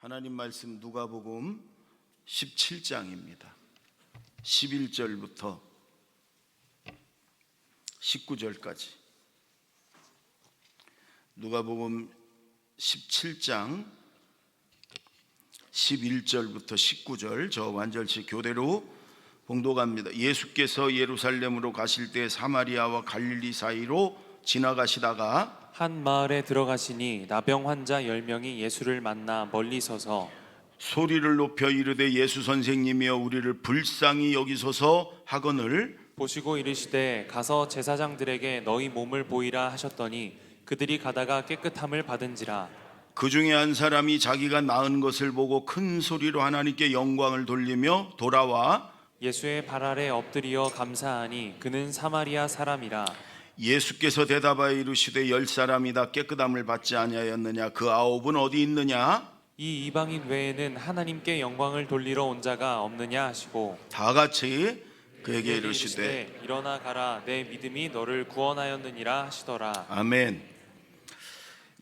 하나님 말씀 누가복음 17장입니다. 11절부터 19절까지. 누가복음 17장 11절부터 19절 저 완절시 교대로 봉독합니다. 예수께서 예루살렘으로 가실 때 사마리아와 갈릴리 사이로 지나가시다가 한 마을에 들어가시니 나병 환자 10명이 예수를 만나 멀리 서서 소리를 높여 이르되 예수 선생님이여 우리를 불쌍히 여기소서 하거늘 보시고 이르시되 가서 제사장들에게 너희 몸을 보이라 하셨더니 그들이 가다가 깨끗함을 받은지라. 그 중에 한 사람이 자기가 나은 것을 보고 큰 소리로 하나님께 영광을 돌리며 돌아와 예수의 발 아래 엎드리어 감사하니 그는 사마리아 사람이라. 예수께서 대답하여 이르시되 10사람이 다 깨끗함을 받지 아니하였느냐? 그 9은 어디 있느냐? 이 이방인 외에는 하나님께 영광을 돌리러 온 자가 없느냐 하시고 다 같이 그에게 이르시되 일어나 가라 내 믿음이 너를 구원하였느니라 하시더라. 아멘.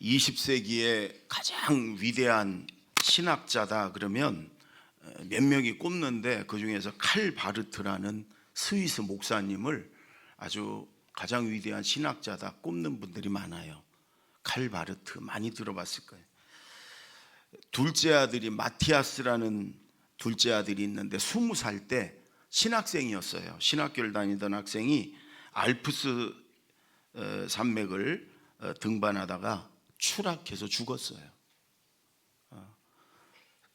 20세기의 가장 위대한 신학자다 그러면 몇 명이 꼽는데 그 중에서 칼 바르트라는 스위스 목사님을 아주 가장 위대한 신학자다 꼽는 분들이 많아요. 칼 바르트 많이 들어봤을 거예요. 둘째 아들이 마티아스라는 둘째 아들이 있는데 20살 때 신학생이었어요. 신학교를 다니던 학생이 알프스 산맥을 등반하다가 추락해서 죽었어요.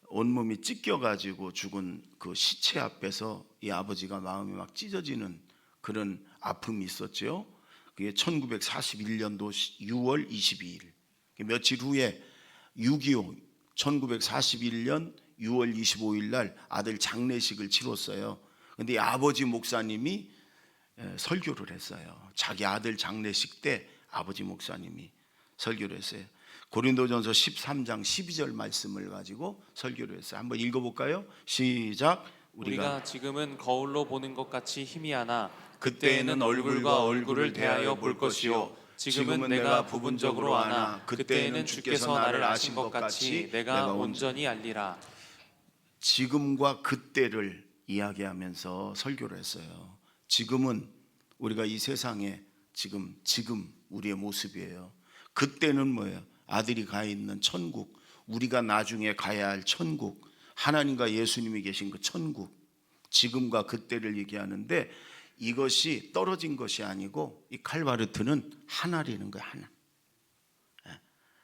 온몸이 찢겨가지고 죽은 그 시체 앞에서 이 아버지가 마음이 막 찢어지는 그런 아픔이 있었죠. 그게 1941년도 6월 22일 며칠 후에 6.25 1941년 6월 25일 날 아들 장례식을 치렀어요. 근데 이 아버지 목사님이 설교를 했어요. 자기 아들 장례식 때 아버지 목사님이 설교를 했어요. 고린도전서 13장 12절 말씀을 가지고 설교를 했어요. 한번 읽어볼까요? 시작. 우리가 지금은 거울로 보는 것 같이 희미하나 그때에는 얼굴과 얼굴을 대하여 볼 것이요 지금은 내가 부분적으로 아나 그때에는 주께서 나를 아신 것 같이 내가 온전히 알리라. 지금과 그때를 이야기하면서 설교를 했어요. 지금은 우리가 이 세상에 지금 우리의 모습이에요. 그때는 뭐예요? 아들이 가 있는 천국, 우리가 나중에 가야 할 천국, 하나님과 예수님이 계신 그 천국, 지금과 그때를 얘기하는데 이것이 떨어진 것이 아니고 이 칼바르트는 하나라는 거야. 하나.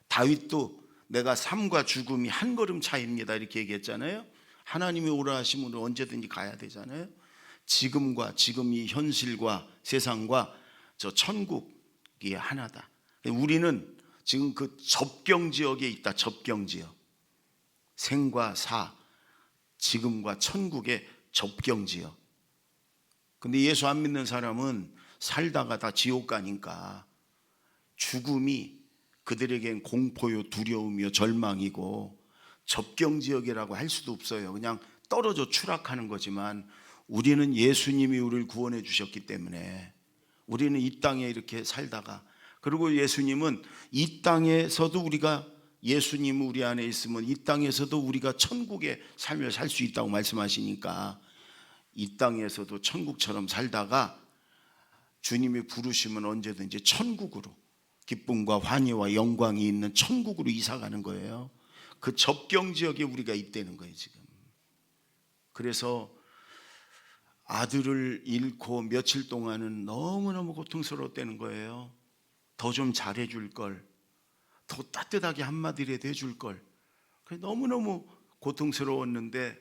다윗도 내가 삶과 죽음이 한 걸음 차이입니다 이렇게 얘기했잖아요. 하나님이 오라 하시면 언제든지 가야 되잖아요. 지금과 지금 이 현실과 세상과 저 천국이 하나다. 우리는 지금 그 접경지역에 있다. 접경지역. 생과 사, 지금과 천국의 접경지역. 근데 예수 안 믿는 사람은 살다가 다 지옥 가니까 죽음이 그들에겐 공포요 두려움이요 절망이고 접경지역이라고 할 수도 없어요. 그냥 떨어져 추락하는 거지만 우리는 예수님이 우리를 구원해 주셨기 때문에 우리는 이 땅에 이렇게 살다가, 그리고 예수님은 이 땅에서도 우리가 예수님 우리 안에 있으면 이 땅에서도 우리가 천국의 삶을 살 수 있다고 말씀하시니까 이 땅에서도 천국처럼 살다가 주님이 부르시면 언제든지 천국으로, 기쁨과 환희와 영광이 있는 천국으로 이사가는 거예요. 그 접경지역에 우리가 있다는 거예요 지금. 그래서 아들을 잃고 며칠 동안은 너무너무 고통스러웠다는 거예요. 더 좀 잘해줄 걸, 더 따뜻하게 한마디라도 해줄 걸. 너무너무 고통스러웠는데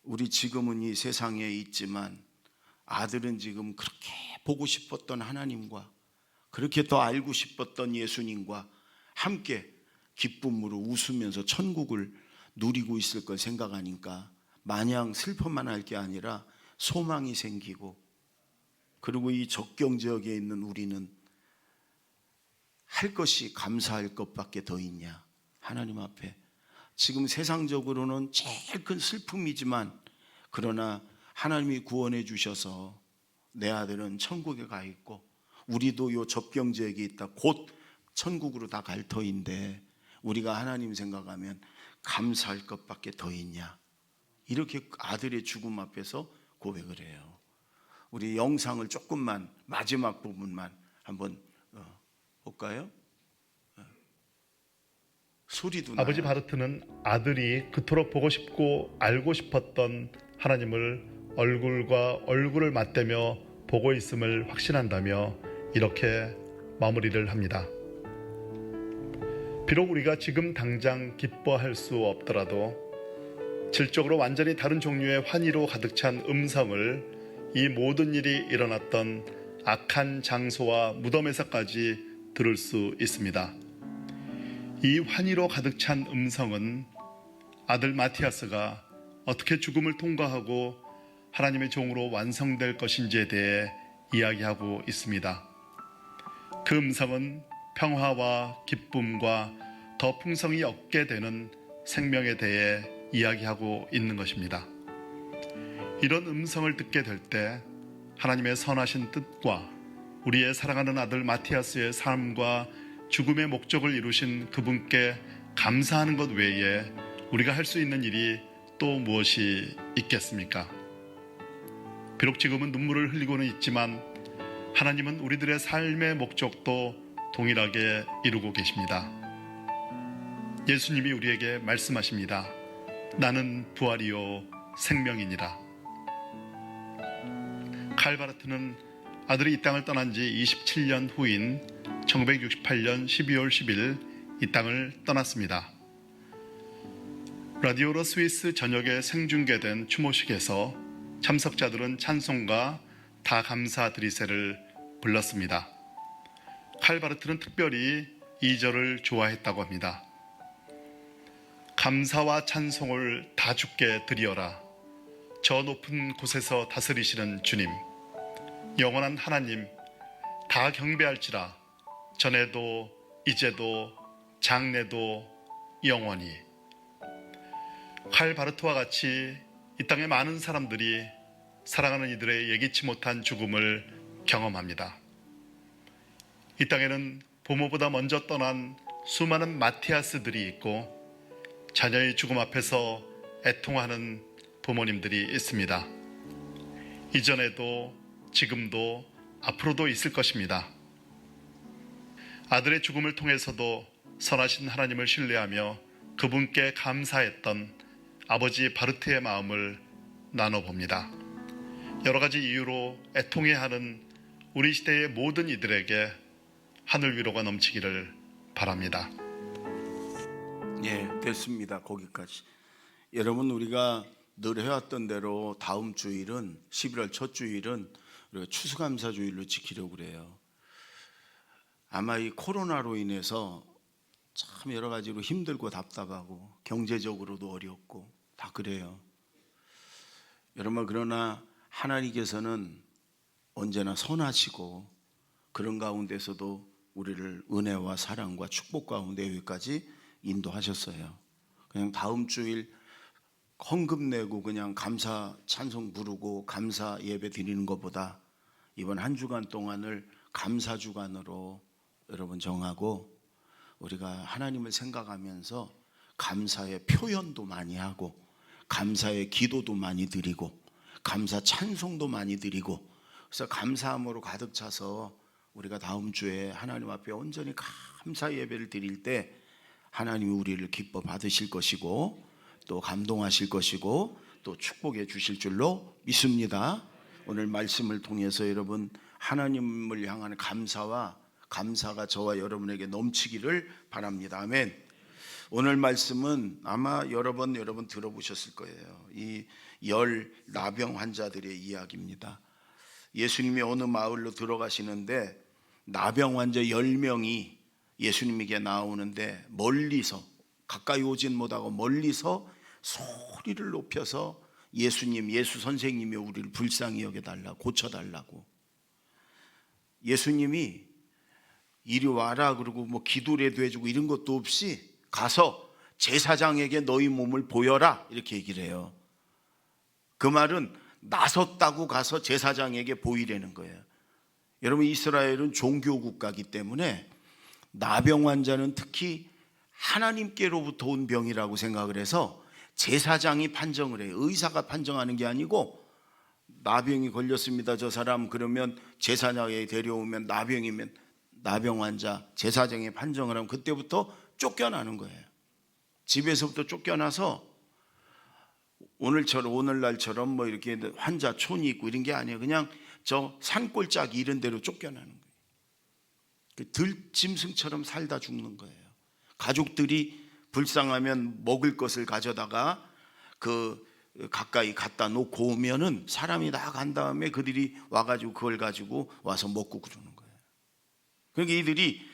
우리 지금은 이 세상에 있지만 아들은 지금 그렇게 보고 싶었던 하나님과 그렇게 더 알고 싶었던 예수님과 함께 기쁨으로 웃으면서 천국을 누리고 있을 걸 생각하니까 마냥 슬퍼만 할 게 아니라 소망이 생기고, 그리고 이 적경지역에 있는 우리는 할 것이 감사할 것밖에 더 있냐? 하나님 앞에 지금 세상적으로는 제일 큰 슬픔이지만 그러나 하나님이 구원해 주셔서 내 아들은 천국에 가 있고 우리도 요 접경지역에 있다. 곧 천국으로 다 갈 터인데 우리가 하나님 생각하면 감사할 것밖에 더 있냐, 이렇게 아들의 죽음 앞에서 고백을 해요. 우리 영상을 조금만, 마지막 부분만 한번 볼까요? 소리도 아버지 나요. 바르트는 아들이 그토록 보고 싶고 알고 싶었던 하나님을 얼굴과 얼굴을 맞대며 보고 있음을 확신한다며 이렇게 마무리를 합니다. 비록 우리가 지금 당장 기뻐할 수 없더라도 질적으로 완전히 다른 종류의 환희로 가득 찬 음성을 이 모든 일이 일어났던 악한 장소와 무덤에서까지 들을 수 있습니다. 이 환희로 가득 찬 음성은 아들 마티아스가 어떻게 죽음을 통과하고 하나님의 종으로 완성될 것인지에 대해 이야기하고 있습니다. 그 음성은 평화와 기쁨과 더 풍성히 얻게 되는 생명에 대해 이야기하고 있는 것입니다. 이런 음성을 듣게 될 때 하나님의 선하신 뜻과 우리의 사랑하는 아들 마티아스의 삶과 죽음의 목적을 이루신 그분께 감사하는 것 외에 우리가 할 수 있는 일이 또 무엇이 있겠습니까? 비록 지금은 눈물을 흘리고는 있지만 하나님은 우리들의 삶의 목적도 동일하게 이루고 계십니다. 예수님이 우리에게 말씀하십니다. 나는 부활이요 생명이니라. 칼 바르트는 아들이 이 땅을 떠난 지 27년 후인 1968년 12월 10일 이 땅을 떠났습니다. 라디오로 스위스 전역에 생중계된 추모식에서 참석자들은 찬송가 다 감사드리세를 불렀습니다. 칼 바르트는 특별히 이 절을 좋아했다고 합니다. 감사와 찬송을 다 주께 드리어라. 저 높은 곳에서 다스리시는 주님, 영원한 하나님, 다 경배할지라. 전에도 이제도 장래도 영원히. 칼 바르트와 같이 이 땅의 많은 사람들이 사랑하는 이들의 예기치 못한 죽음을 경험합니다. 이 땅에는 부모보다 먼저 떠난 수많은 마티아스들이 있고 자녀의 죽음 앞에서 애통하는 부모님들이 있습니다. 이전에도 지금도 앞으로도 있을 것입니다. 아들의 죽음을 통해서도 선하신 하나님을 신뢰하며 그분께 감사했던 아버지 바르트의 마음을 나눠봅니다. 여러 가지 이유로 애통해하는 우리 시대의 모든 이들에게 하늘 위로가 넘치기를 바랍니다. 예, 됐습니다. 거기까지. 여러분, 우리가 늘 해왔던 대로 다음 주일은 11월 첫 주일은 우리가 추수감사주일로 지키려고 그래요. 아마 이 코로나로 인해서 참 여러 가지로 힘들고 답답하고 경제적으로도 어렵고 다 그래요. 여러분, 그러나 하나님께서는 언제나 선하시고 그런 가운데서도 우리를 은혜와 사랑과 축복 가운데 여기까지 인도하셨어요. 그냥 다음 주일 헌금 내고 그냥 감사 찬송 부르고 감사 예배 드리는 것보다 이번 한 주간 동안을 감사 주간으로 여러분 정하고 우리가 하나님을 생각하면서 감사의 표현도 많이 하고 감사의 기도도 많이 드리고 감사 찬송도 많이 드리고, 그래서 감사함으로 가득 차서 우리가 다음 주에 하나님 앞에 온전히 감사 예배를 드릴 때 하나님이 우리를 기뻐 받으실 것이고 또 감동하실 것이고 또 축복해 주실 줄로 믿습니다. 오늘 말씀을 통해서 여러분 하나님을 향한 감사가 저와 여러분에게 넘치기를 바랍니다. 아멘. 오늘 말씀은 아마 여러분 들어보셨을 거예요. 이 10 나병 환자들의 이야기입니다. 예수님이 어느 마을로 들어가시는데 나병 환자 10명이 예수님에게 나오는데 멀리서, 가까이 오진 못하고 멀리서 소리를 높여서 예수 선생님이 우리를 불쌍히 여겨달라고, 고쳐달라고. 예수님이 이리 와라 그러고 뭐 기도라도 해주고 이런 것도 없이 가서 제사장에게 너희 몸을 보여라 이렇게 얘기를 해요. 그 말은 나섰다고 가서 제사장에게 보이라는 거예요. 여러분, 이스라엘은 종교 국가이기 때문에 나병 환자는 특히 하나님께로부터 온 병이라고 생각을 해서 제사장이 판정을 해요. 의사가 판정하는 게 아니고 나병이 걸렸습니다 저 사람, 그러면 제사장에 데려오면 나병이면 나병 환자, 제사장이 판정을 하면 그때부터 쫓겨나는 거예요. 집에서부터 쫓겨나서 오늘날처럼 뭐 이렇게 환자 촌이 있고 이런 게 아니에요. 그냥 저 산골짜기 이런 데로 쫓겨나는 거예요. 들짐승처럼 살다 죽는 거예요. 가족들이 불쌍하면 먹을 것을 가져다가 그 가까이 갖다 놓고 오면은 사람이 나간 다음에 그들이 와가지고 그걸 가지고 와서 먹고 그러는 거예요. 그러니까 이들이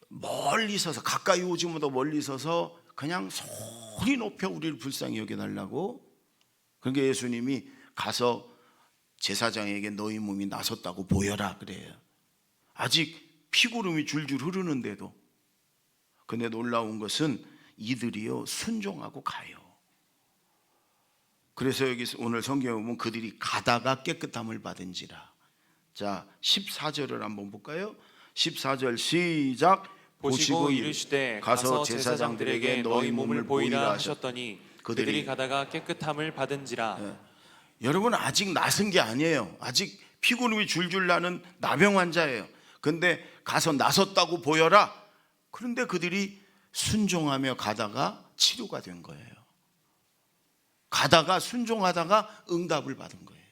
멀리 서서, 가까이 오지 못하고 멀리 서서 그냥 소리 높여 우리를 불쌍히 여겨달라고. 그러니까 예수님이 가서 제사장에게 너희 몸이 나섰다고 보여라 그래요. 아직 피구름이 줄줄 흐르는데도. 근데 놀라운 것은 이들이요 순종하고 가요. 그래서 여기 오늘 성경에 보면 그들이 가다가 깨끗함을 받은지라. 자, 14절을 한번 볼까요? 14절 시작. 보시고 이르시되 가서 제사장들에게 너희 몸을 보이라 하셨더니 그들이 가다가 깨끗함을 받은지라. 네. 여러분 아직 나선 게 아니에요. 아직 피구름이 줄줄 나는 나병 환자예요. 근데 가서 나섰다고 보여라. 그런데 그들이 순종하며 가다가 치료가 된 거예요. 가다가 순종하다가 응답을 받은 거예요.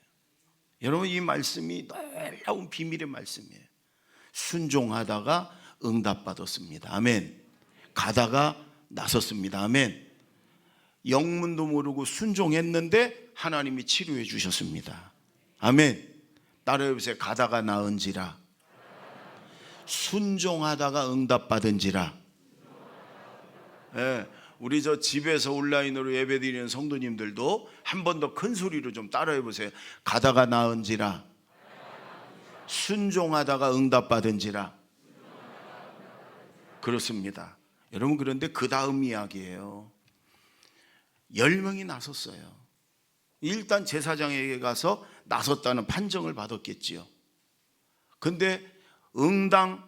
여러분 이 말씀이 놀라운 비밀의 말씀이에요. 순종하다가 응답받았습니다. 아멘. 가다가 나섰습니다. 아멘. 영문도 모르고 순종했는데 하나님이 치료해 주셨습니다. 아멘. 따라해보세요. 가다가 나은지라. 순종하다가 응답받은지라. 예, 우리 저 집에서 온라인으로 예배드리는 성도님들도 한 번 더 큰 소리로 좀 따라해보세요. 가다가 나은지라. 순종하다가 응답받은지라. 그렇습니다. 여러분 그런데 그 다음 이야기예요. 10명이 나섰어요. 일단 제사장에게 가서 나섰다는 판정을 받았겠지요. 근데 응당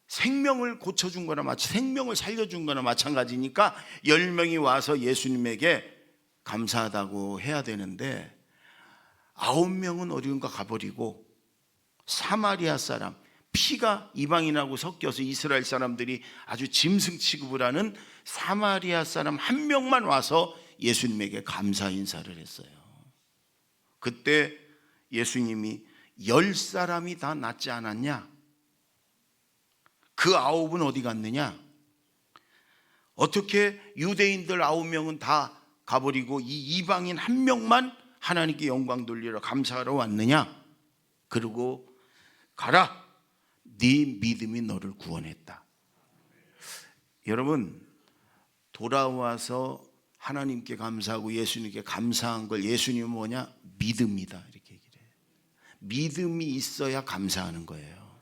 생명을 고쳐준 거나 생명을 살려준 거나 마찬가지니까 10명이 와서 예수님에게 감사하다고 해야 되는데 9명은 어디론가 가버리고 사마리아 사람, 피가 이방인하고 섞여서 이스라엘 사람들이 아주 짐승 취급을 하는 사마리아 사람 1명만 와서 예수님에게 감사 인사를 했어요. 그때 예수님이 10사람이 다 낫지 않았냐? 그 9은 어디 갔느냐? 어떻게 유대인들 9명은 다 가버리고 이 이방인 1명만 하나님께 영광 돌리러 감사하러 왔느냐? 그리고 가라, 네 믿음이 너를 구원했다. 여러분 돌아와서 하나님께 감사하고 예수님께 감사한 걸 예수님은 뭐냐? 믿음이다 이렇게 얘기를 해요. 믿음이 있어야 감사하는 거예요.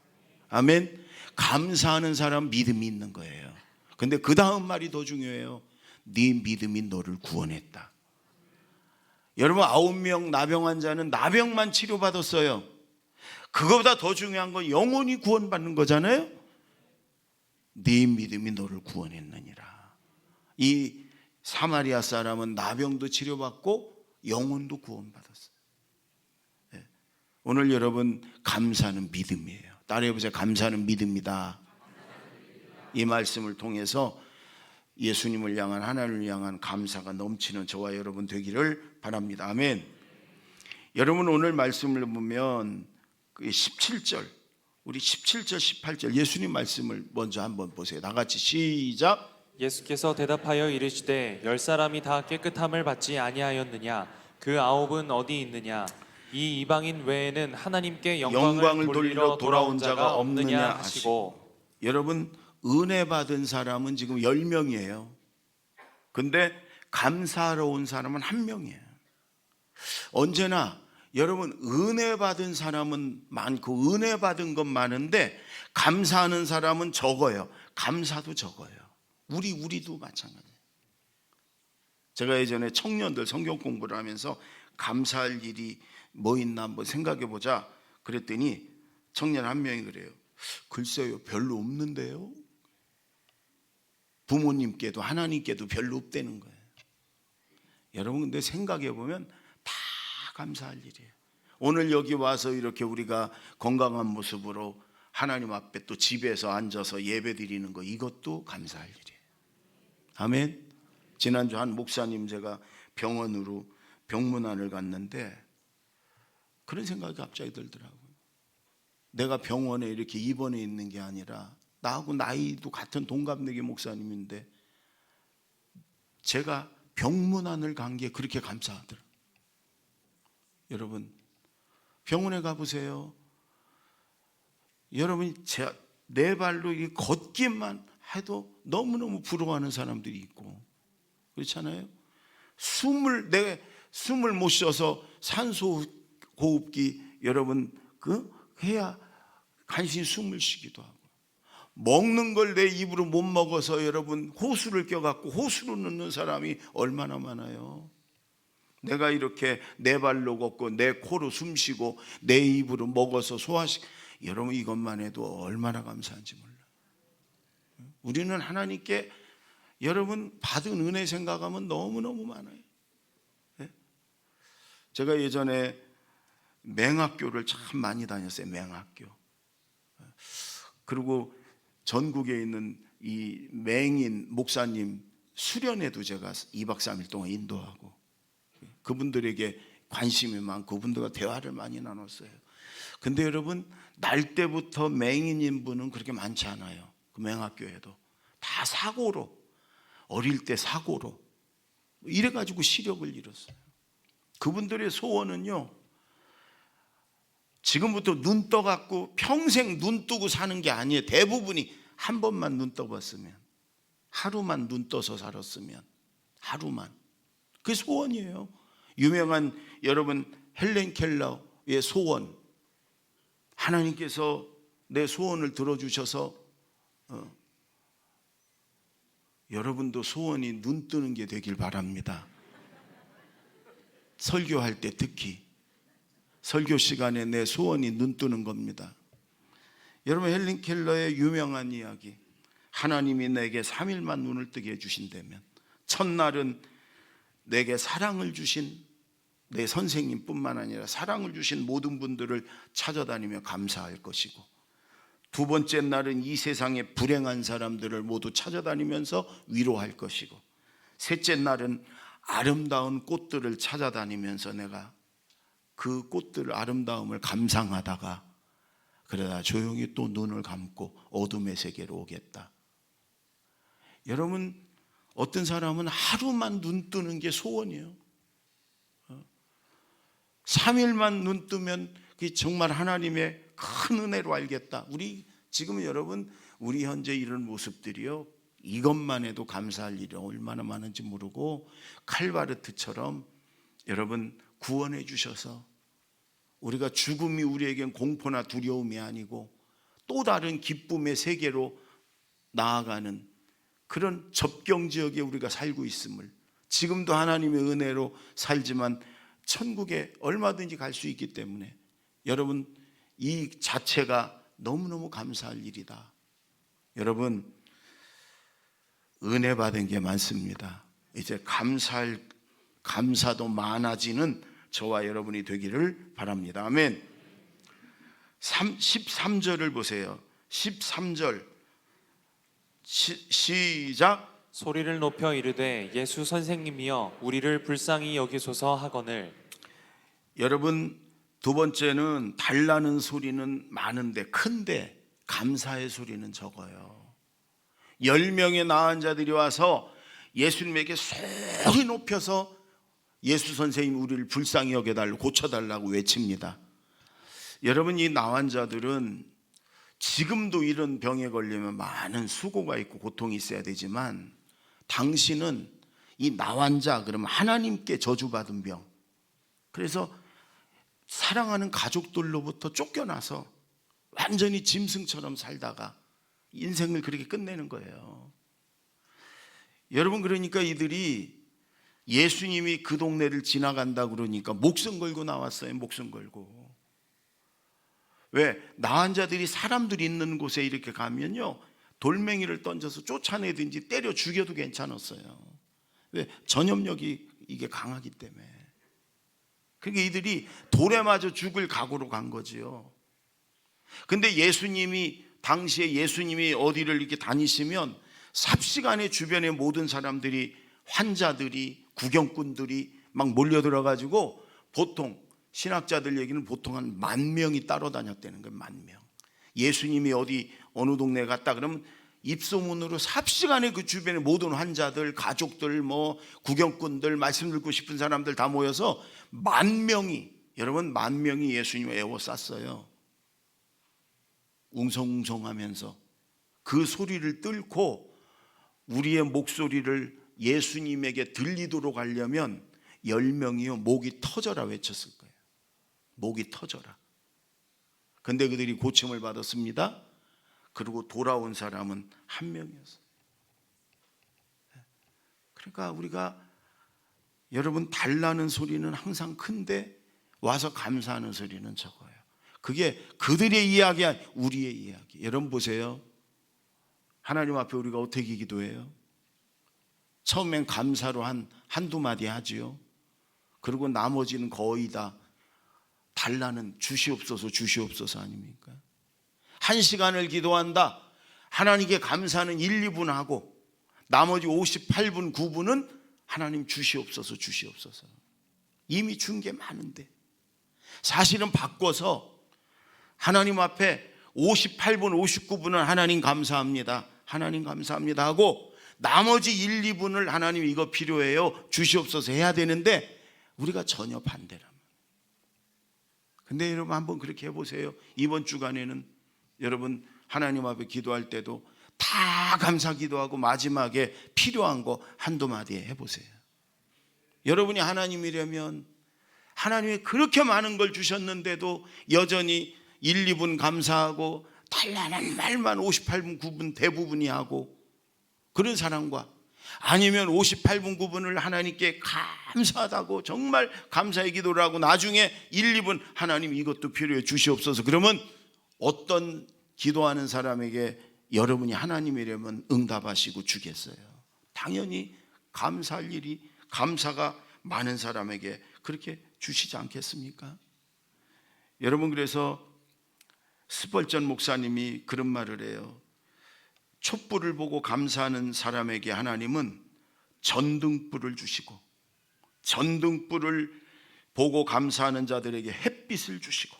아멘. 감사하는 사람 믿음이 있는 거예요. 근데 그 다음 말이 더 중요해요. 네 믿음이 너를 구원했다. 여러분 9명 나병 환자는 나병만 치료받았어요. 그거보다 더 중요한 건 영혼이 구원받는 거잖아요. 네 믿음이 너를 구원했느니라. 이 사마리아 사람은 나병도 치료받고 영혼도 구원받았어요. 네. 오늘 여러분 감사는 믿음이에요. 따라해보세요. 감사는 믿음이다. 이 말씀을 통해서 예수님을 향한 하나님을 향한 감사가 넘치는 저와 여러분 되기를 바랍니다. 아멘. 여러분 오늘 말씀을 보면 17절 우리 17절 18절 예수님 말씀을 먼저 한번 보세요. 다 같이 시작. 예수께서 대답하여 이르시되 10사람이 다 깨끗함을 받지 아니하였느냐? 그 9은 어디 있느냐? 이 이방인 외에는 하나님께 영광을 돌리러 돌아온 자가 없느냐 하시고. 여러분 은혜 받은 사람은 지금 10명이에요. 근데 감사하러 온 사람은 1명이에요. 언제나 여러분 은혜 받은 사람은 많고 은혜 받은 건 많은데 감사하는 사람은 적어요. 감사도 적어요. 우리도 마찬가지예요. 제가 예전에 청년들 성경 공부를 하면서 감사할 일이 뭐 있나 한번 생각해 보자 그랬더니 청년 한 명이 그래요. 글쎄요 별로 없는데요. 부모님께도 하나님께도 별로 없다는 거예요. 여러분 근데 생각해 보면 다 감사할 일이에요. 오늘 여기 와서 이렇게 우리가 건강한 모습으로 하나님 앞에 또 집에서 앉아서 예배 드리는 거, 이것도 감사할 일이에요. 아멘. 지난주 한 목사님 제가 병원으로 병문안을 갔는데 그런 생각이 갑자기 들더라고요. 내가 병원에 이렇게 입원해 있는 게 아니라 나하고 나이도 같은 동갑내기 목사님인데 제가 병문안을 간 게 그렇게 감사하더라고요. 여러분 병원에 가보세요. 여러분 내 발로 걷기만 해도 너무너무 부러워하는 사람들이 있고 그렇잖아요. 내가 숨을 못 쉬어서 산소 호흡기 여러분 해야 간신히 숨을 쉬기도 하고, 먹는 걸 내 입으로 못 먹어서 여러분 호수를 껴갖고 호수로 넣는 사람이 얼마나 많아요. 내가 이렇게 내 발로 걷고 내 코로 숨 쉬고 내 입으로 먹어서 여러분 이것만 해도 얼마나 감사한지 몰라요. 우리는 하나님께 여러분 받은 은혜 생각하면 너무너무 많아요. 네? 제가 예전에 맹학교를 참 많이 다녔어요. 맹학교. 그리고 전국에 있는 이 맹인 목사님 수련회도 제가 2박 3일 동안 인도하고 그분들에게 관심이 많고 그분들과 대화를 많이 나눴어요. 근데 여러분 날 때부터 맹인인 분은 그렇게 많지 않아요. 그 맹학교에도 다 사고로, 어릴 때 사고로 이래가지고 시력을 잃었어요. 그분들의 소원은요, 지금부터 눈 떠갖고 평생 눈 뜨고 사는 게 아니에요. 대부분이 한 번만 눈 떠봤으면, 하루만 눈 떠서 살았으면, 하루만. 그게 소원이에요. 유명한 여러분 헬렌 켈러의 소원, 하나님께서 내 소원을 들어주셔서 여러분도 소원이 눈 뜨는 게 되길 바랍니다. 설교할 때 특히 설교 시간에 내 소원이 눈 뜨는 겁니다. 여러분 헬렌 켈러의 유명한 이야기, 하나님이 내게 3일만 눈을 뜨게 해주신다면 첫날은 내게 사랑을 주신 내 선생님뿐만 아니라 사랑을 주신 모든 분들을 찾아다니며 감사할 것이고, 두 번째 날은 이 세상에 불행한 사람들을 모두 찾아다니면서 위로할 것이고, 셋째 날은 아름다운 꽃들을 찾아다니면서 내가 그 꽃들 아름다움을 감상하다가 그러다 조용히 또 눈을 감고 어둠의 세계로 오겠다. 여러분 어떤 사람은 하루만 눈 뜨는 게 소원이에요. 3일만 눈 뜨면 그게 정말 하나님의 큰 은혜로 알겠다. 우리 지금 여러분 우리 현재 이런 모습들이요, 이것만 해도 감사할 일이 얼마나 많은지 모르고 칼바르트처럼 여러분 구원해 주셔서 우리가 죽음이 우리에겐 공포나 두려움이 아니고 또 다른 기쁨의 세계로 나아가는 그런 접경 지역에 우리가 살고 있음을, 지금도 하나님의 은혜로 살지만 천국에 얼마든지 갈 수 있기 때문에 여러분 이 자체가 너무너무 감사할 일이다. 여러분 은혜 받은 게 많습니다. 이제 감사도 많아지는 저와 여러분이 되기를 바랍니다. 아멘. 13절을 보세요. 13절 시작. 소리를 높여 이르되 예수 선생님이여 우리를 불쌍히 여기소서 하거늘. 여러분 두 번째는 달라는 소리는 많은데 큰데 감사의 소리는 적어요. 10명의 나은 자들이 와서 예수님에게 소리 높여서 예수 선생님 우리를 불쌍히 여겨달라고, 고쳐달라고 외칩니다. 여러분 이 나환자들은 지금도 이런 병에 걸리면 많은 수고가 있고 고통이 있어야 되지만 당신은 이 나환자 그러면 하나님께 저주받은 병, 그래서 사랑하는 가족들로부터 쫓겨나서 완전히 짐승처럼 살다가 인생을 그렇게 끝내는 거예요. 여러분 그러니까 이들이 예수님이 그 동네를 지나간다 그러니까 목숨 걸고 나왔어요. 목숨 걸고. 왜? 나환자들이 사람들이 있는 곳에 이렇게 가면요 돌멩이를 던져서 쫓아내든지 때려 죽여도 괜찮았어요. 왜? 전염력이 이게 강하기 때문에. 그러니까 이들이 돌에 맞아 죽을 각오로 간 거지요. 근데 당시에 예수님이 어디를 이렇게 다니시면 삽시간에 주변의 모든 사람들이, 환자들이, 구경꾼들이 막 몰려들어 가지고, 보통 신학자들 얘기는 보통 한 10,000명이 따라다녔다는 거예요. 10,000명. 예수님이 어느 동네에 갔다 그러면 입소문으로 삽시간에 그 주변의 모든 환자들, 가족들, 구경꾼들, 말씀 듣고 싶은 사람들 다 모여서 10,000명이, 여러분 10,000명이 예수님을 에워쌌어요. 웅성웅성하면서 그 소리를 뚫고 우리의 목소리를 예수님에게 들리도록 하려면 10명이요 목이 터져라 외쳤을 거예요. 목이 터져라. 근데 그들이 고침을 받았습니다. 그리고 돌아온 사람은 1명이었어요. 그러니까 우리가, 여러분, 달라는 소리는 항상 큰데 와서 감사하는 소리는 적어요. 그게 그들의 이야기야, 우리의 이야기. 여러분 보세요. 하나님 앞에 우리가 어떻게 기도해요? 처음엔 감사로 한두 마디 하지요. 그리고 나머지는 거의 다 달라는 주시옵소서 주시옵소서 아닙니까? 1시간을 기도한다. 하나님께 감사는 1, 2분 하고 나머지 58분 9분은 하나님 주시옵소서 주시옵소서. 이미 준 게 많은데, 사실은 바꿔서 하나님 앞에 58분 59분은 하나님 감사합니다, 하나님 감사합니다 하고 나머지 1, 2분을 하나님 이거 필요해요 주시옵소서 해야 되는데, 우리가 전혀 반대랍니다. 근데 여러분 한번 그렇게 해보세요. 이번 주간에는 여러분 하나님 앞에 기도할 때도 다 감사 기도하고 마지막에 필요한 거 한두 마디 해보세요. 여러분이 하나님이라면 하나님이 그렇게 많은 걸 주셨는데도 여전히 1, 2분 감사하고 달라는 말만 58분 9분 대부분이 하고, 그런 사람과 아니면 58분 9분을 하나님께 감사하다고 정말 감사의 기도를 하고 나중에 1, 2분 하나님 이것도 필요해 주시옵소서, 그러면 어떤 기도하는 사람에게 여러분이 하나님이라면 응답하시고 주겠어요? 당연히 감사할 일이, 감사가 많은 사람에게 그렇게 주시지 않겠습니까? 여러분, 그래서 스펄전 목사님이 그런 말을 해요. 촛불을 보고 감사하는 사람에게 하나님은 전등불을 주시고, 전등불을 보고 감사하는 자들에게 햇빛을 주시고,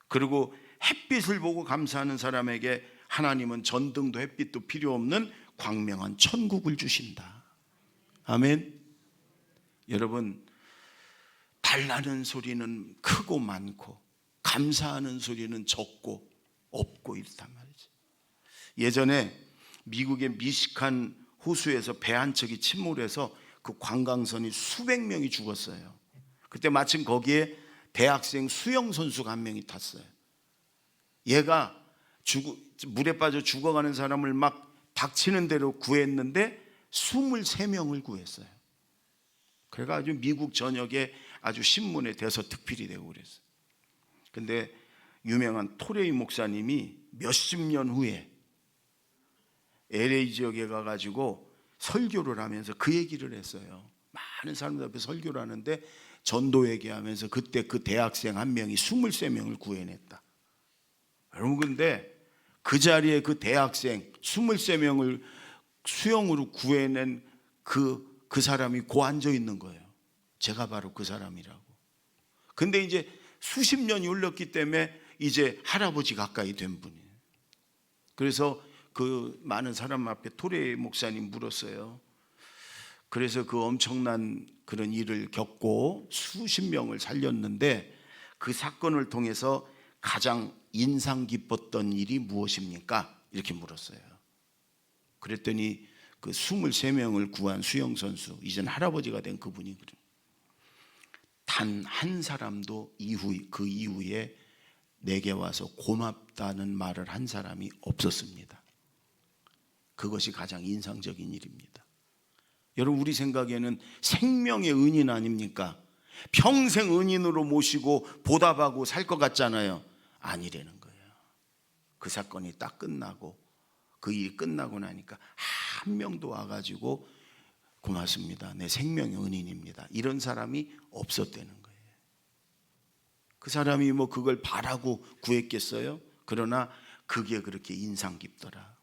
그리고 햇빛을 보고 감사하는 사람에게 하나님은 전등도 햇빛도 필요 없는 광명한 천국을 주신다. 아멘. 여러분, 달라는 소리는 크고 많고 감사하는 소리는 적고 없고 이렇단 말이죠. 예전에 미국의 미시간 호수에서 배 한 척이 침몰해서 그 관광선이 수백 명이 죽었어요. 그때 마침 거기에 대학생 수영 선수가 한 명이 탔어요. 얘가 물에 빠져 죽어가는 사람을 막 닥치는 대로 구했는데 23명을 구했어요. 그래가지고 미국 전역에 아주 신문에 대서특필이 되고 그랬어요. 근데 유명한 토레이 목사님이 몇십 년 후에 LA 지역에 가가지고 설교를 하면서 그 얘기를 했어요. 많은 사람들 앞에 설교를 하는데 전도 얘기하면서 그때 그 대학생 한 명이 23명을 구해냈다. 여러분, 근데 그 자리에 그 대학생 23명을 수영으로 구해낸 그 사람이 고 앉아 있는 거예요. 제가 바로 그 사람이라고. 근데 이제 수십 년이 흘렀기 때문에 이제 할아버지 가까이 된 분이에요. 그래서 그 많은 사람 앞에 토레 목사님 물었어요. 그래서 그 엄청난 그런 일을 겪고 수십 명을 살렸는데 그 사건을 통해서 가장 인상 깊었던 일이 무엇입니까? 이렇게 물었어요. 그랬더니 그 23명을 구한 수영선수, 이젠 할아버지가 된 그분이 그래요. 단 한 사람도 그 이후에 내게 와서 고맙다는 말을 한 사람이 없었습니다. 그것이 가장 인상적인 일입니다. 여러분, 우리 생각에는 생명의 은인 아닙니까? 평생 은인으로 모시고 보답하고 살 것 같잖아요. 아니라는 거예요. 그 사건이 딱 끝나고 그 일이 끝나고 나니까 한 명도 와가지고 고맙습니다, 내 생명의 은인입니다, 이런 사람이 없었다는 거예요. 그 사람이 뭐 그걸 바라고 구했겠어요? 그러나 그게 그렇게 인상 깊더라.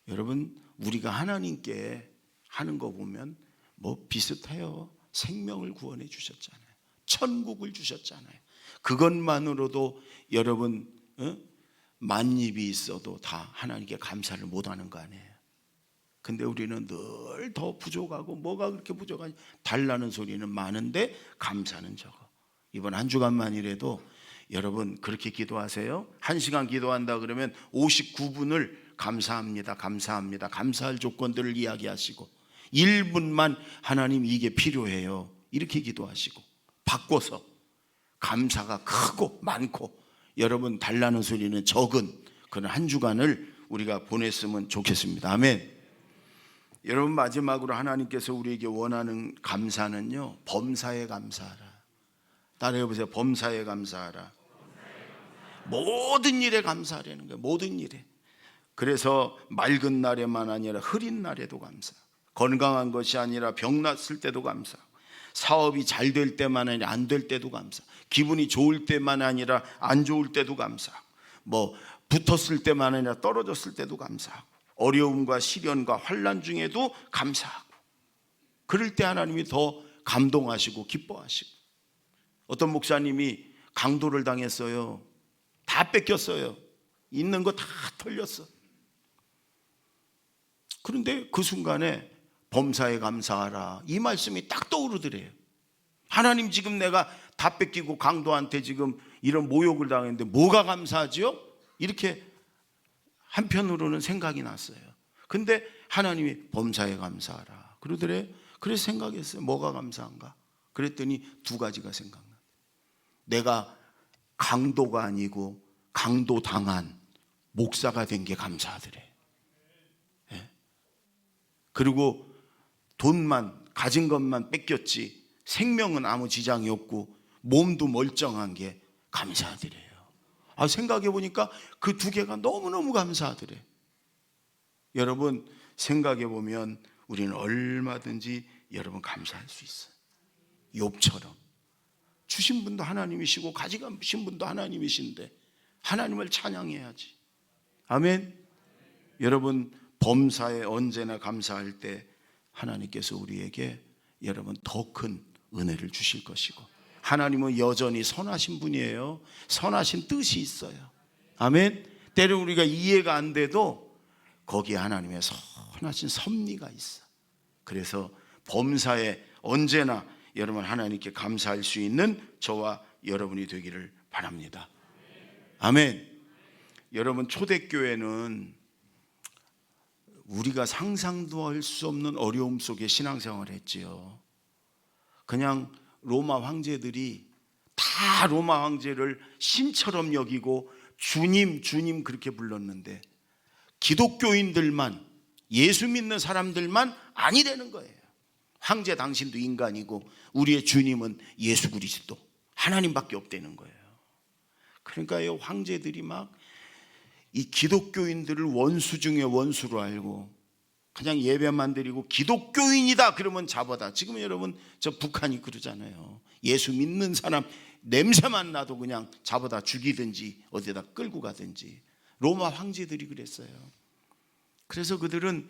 여러분, 우리가 하나님께 하는 거 보면 뭐 비슷해요. 생명을 구원해 주셨잖아요. 천국을 주셨잖아요. 그것만으로도 여러분 만입이 있어도 다 하나님께 감사를 못하는 거 아니에요. 근데 우리는 늘 더 부족하고 뭐가 그렇게 부족하냐, 달라는 소리는 많은데 감사는 적어. 이번 한 주간만이라도 여러분 그렇게 기도하세요. 1시간 기도한다 그러면 59분을 감사합니다, 감사합니다, 감사할 조건들을 이야기하시고 1분만 하나님 이게 필요해요, 이렇게 기도하시고 바꿔서 감사가 크고 많고 여러분 달라는 소리는 적은 그런 한 주간을 우리가 보냈으면 좋겠습니다. 아멘. 여러분, 마지막으로 하나님께서 우리에게 원하는 감사는요, 범사에 감사하라. 따라해 보세요. 범사에 감사하라. 모든 일에 감사하라는 거예요. 모든 일에. 그래서 맑은 날에만 아니라 흐린 날에도 감사, 건강한 것이 아니라 병 났을 때도 감사, 사업이 잘 될 때만 아니라 안 될 때도 감사, 기분이 좋을 때만 아니라 안 좋을 때도 감사, 뭐 붙었을 때만 아니라 떨어졌을 때도 감사하고, 어려움과 시련과 환난 중에도 감사하고, 그럴 때 하나님이 더 감동하시고 기뻐하시고. 어떤 목사님이 강도를 당했어요. 다 뺏겼어요. 있는 거 다 털렸어. 그런데 그 순간에 범사에 감사하라, 이 말씀이 딱 떠오르더래요. 하나님, 지금 내가 다 뺏기고 강도한테 지금 이런 모욕을 당했는데 뭐가 감사하지요? 이렇게 한편으로는 생각이 났어요. 근데 하나님이 범사에 감사하라 그러더래요. 그래서 생각했어요. 뭐가 감사한가? 그랬더니 두 가지가 생각나. 내가 강도가 아니고 강도 당한 목사가 된 게 감사하더래. 예? 그리고 돈만, 가진 것만 뺏겼지 생명은 아무 지장이 없고 몸도 멀쩡한 게 감사하더래요. 생각해 보니까 그 두 개가 너무너무 감사하더래. 여러분, 생각해 보면 우리는 얼마든지 여러분 감사할 수 있어요. 욥처럼 주신 분도 하나님이시고 가져가신 분도 하나님이신데 하나님을 찬양해야지. 아멘. 여러분, 범사에 언제나 감사할 때 하나님께서 우리에게 여러분 더 큰 은혜를 주실 것이고, 하나님은 여전히 선하신 분이에요. 선하신 뜻이 있어요. 아멘. 때로 우리가 이해가 안 돼도 거기에 하나님의 선하신 섭리가 있어. 그래서 범사에 언제나 여러분 하나님께 감사할 수 있는 저와 여러분이 되기를 바랍니다. 아멘. 여러분, 초대교회는 우리가 상상도 할 수 없는 어려움 속에 신앙생활을 했지요. 그냥 로마 황제들이 다 로마 황제를 신처럼 여기고 주님 주님 그렇게 불렀는데 기독교인들만, 예수 믿는 사람들만 아니라는 거예요. 황제 당신도 인간이고 우리의 주님은 예수 그리스도 하나님밖에 없다는 거예요. 그러니까 이 황제들이 막 이 기독교인들을 원수 중에 원수로 알고 그냥 예배만 드리고 기독교인이다 그러면 잡아다. 지금 여러분 저 북한이 그러잖아요. 예수 믿는 사람 냄새만 나도 그냥 잡아다 죽이든지 어디다 끌고 가든지. 로마 황제들이 그랬어요. 그래서 그들은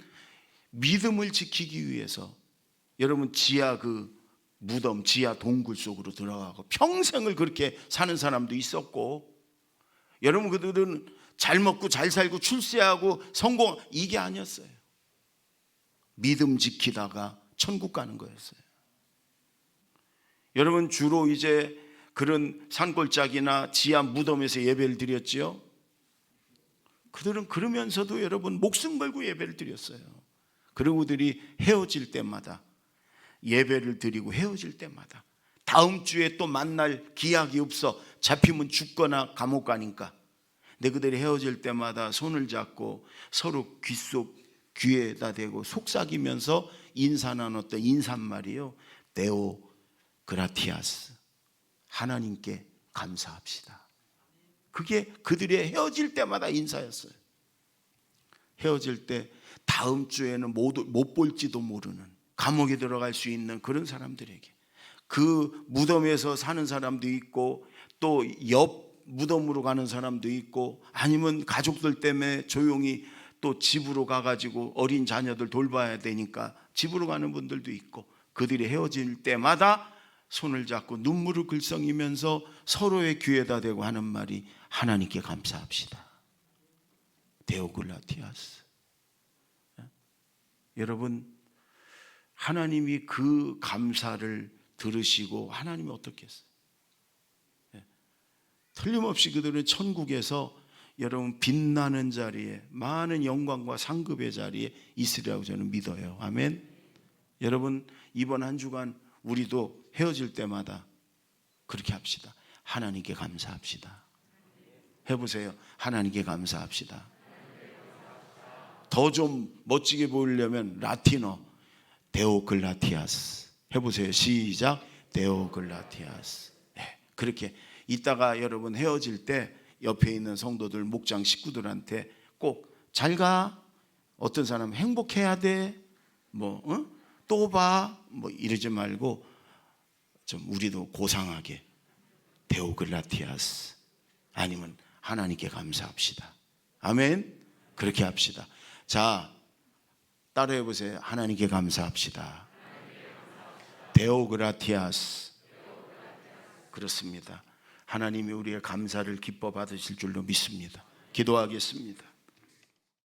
믿음을 지키기 위해서 여러분 지하 그 무덤, 지하 동굴 속으로 들어가고 평생을 그렇게 사는 사람도 있었고, 여러분 그들은 잘 먹고 잘 살고 출세하고 성공, 이게 아니었어요. 믿음 지키다가 천국 가는 거였어요. 여러분, 주로 이제 그런 산골짜기나 지하 무덤에서 예배를 드렸지요. 그들은 그러면서도 여러분 목숨 걸고 예배를 드렸어요. 그리고 그들이 헤어질 때마다, 예배를 드리고 헤어질 때마다 다음 주에 또 만날 기약이 없어, 잡히면 죽거나 감옥 가니까. 근데 그들이 헤어질 때마다 손을 잡고 서로 귀에다 대고 속삭이면서 인사 나눴던 인사말이요, 데오 그라티아스, 하나님께 감사합시다. 그게 그들의 헤어질 때마다 인사였어요. 헤어질 때 다음 주에는 못 볼지도 모르는, 감옥에 들어갈 수 있는 그런 사람들에게, 그 무덤에서 사는 사람도 있고 또 옆 무덤으로 가는 사람도 있고, 아니면 가족들 때문에 조용히 또 집으로 가가지고 어린 자녀들 돌봐야 되니까 집으로 가는 분들도 있고, 그들이 헤어질 때마다 손을 잡고 눈물을 글썽이면서 서로의 귀에다 대고 하는 말이 하나님께 감사합시다. 데오글라티아스. 여러분, 하나님이 그 감사를 들으시고 하나님이 어떻게 했어요? 틀림없이 그들은 천국에서 여러분 빛나는 자리에, 많은 영광과 상급의 자리에 있으리라고 저는 믿어요. 아멘. 여러분, 이번 한 주간 우리도 헤어질 때마다 그렇게 합시다. 하나님께 감사합시다. 해보세요. 하나님께 감사합시다. 더 좀 멋지게 보이려면 라틴어 데오글라티아스 해보세요. 시작. 데오글라티아스. 네, 그렇게 이따가 여러분 헤어질 때 옆에 있는 성도들, 목장 식구들한테 꼭 잘 가, 어떤 사람은 행복해야 돼, 또 봐, 이러지 말고 좀 우리도 고상하게 데오글라티아스, 아니면 하나님께 감사합시다. 아멘. 그렇게 합시다. 자, 따라해 보세요. 하나님께 감사합시다. 데오글라티아스. 그렇습니다. 하나님이 우리의 감사를 기뻐 받으실 줄로 믿습니다. 기도하겠습니다.